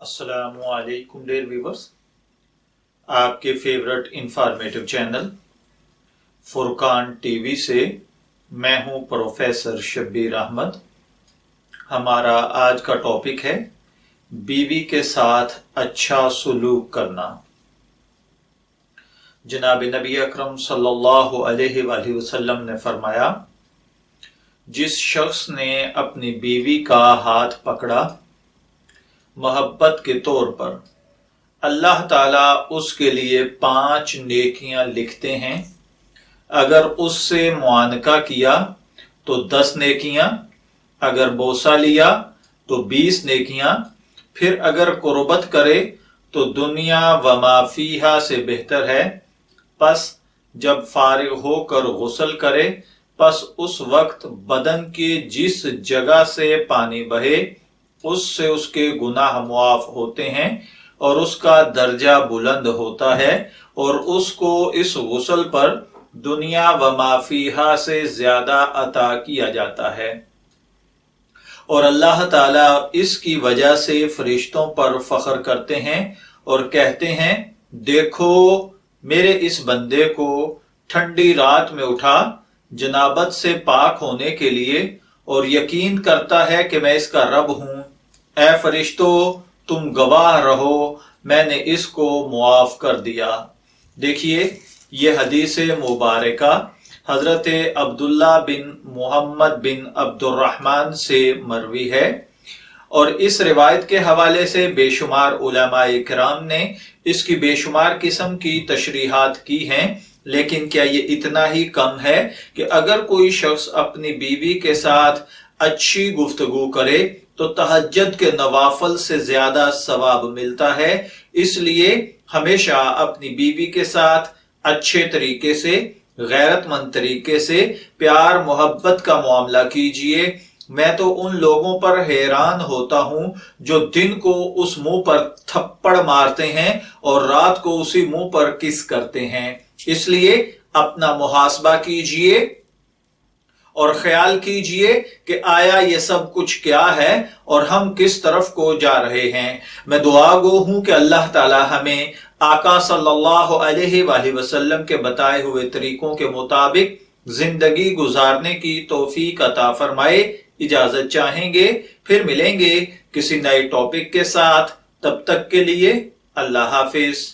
अस्सलामु अलैकुम dear viewers, आपके favourite informative channel Furqan TV से मैं हूं प्रोफेसर शब्बीर अहमद। हमारा आज का टॉपिक है बीवी के साथ अच्छा सुलूक करना। जनाब नबी अकरम सल्लल्लाहु अलैहि वसल्लम ने फरमाया, जिस शख्स ने अपनी बीवी का हाथ पकड़ा मोहब्बत के तौर पर, अल्लाह ताला उसके लिए 5 नेकियां लिखते हैं। अगर उससे मुआनका किया तो 10 नेकियां, अगर बोसा लिया तो 20 नेकियां, फिर अगर कुर्बत करे तो दुनिया व माफीहा से बेहतर है। बस जब फारिग होकर गुस्ल करे, बस उस वक्त बदन के जिस जगह से पानी बहे उससे उसके गुनाह मुआफ होते हैं और उसका दर्जा बुलंद होता है, और उसको इस गुस्ल पर दुनिया व माफीहा से ज्यादा अता किया जाता है। और अल्लाह ताला इसकी वजह से फरिश्तों पर फख्र करते हैं और कहते हैं, देखो मेरे इस बंदे को ठंडी रात में उठा जनाबत से पाक होने के लिए और यकीन करता है कि मैं इसका रब हूं। ऐ फरिश्तों, तुम गवाह रहो, मैंने इसको मुआफ कर दिया। देखिए, ये हदीस मुबारका हजरत अब्दुल्ला बिन मोहम्मद बिन अब्दुर्रहमान से मरवी है, और इस रिवायत के हवाले से बेशुमार उलमाए किराम ने इसकी बेशुमार किस्म की तशरीहात की हैं। लेकिन क्या ये इतना ही कम है कि अगर कोई शख्स अपनी बीवी के साथ अच्छी गुफ्तगू करे तो तहज्जुद के नवाफल से ज्यादा सवाब मिलता है। इसलिए हमेशा अपनी बीवी के साथ अच्छे तरीके से, गैरतमंद तरीके से प्यार मोहब्बत का मामला कीजिए। मैं तो उन लोगों पर हैरान होता हूं जो दिन को उस मुंह पर थप्पड़ मारते हैं और रात को उसी मुंह पर किस करते हैं। इसलिए अपना मुहासबा कीजिए और ख्याल कीजिए कि आया ये सब कुछ क्या है और हम किस तरफ को जा रहे हैं। मैं दुआ गो हूं कि अल्लाह ताला हमें आका सल्लल्लाहु अलैहि वसल्लम के बताए हुए तरीकों के मुताबिक जिंदगी गुजारने की तौफीक अता फरमाए। इजाजत चाहेंगे, फिर मिलेंगे किसी नए टॉपिक के साथ। तब तक के लिए अल्लाह हाफिज।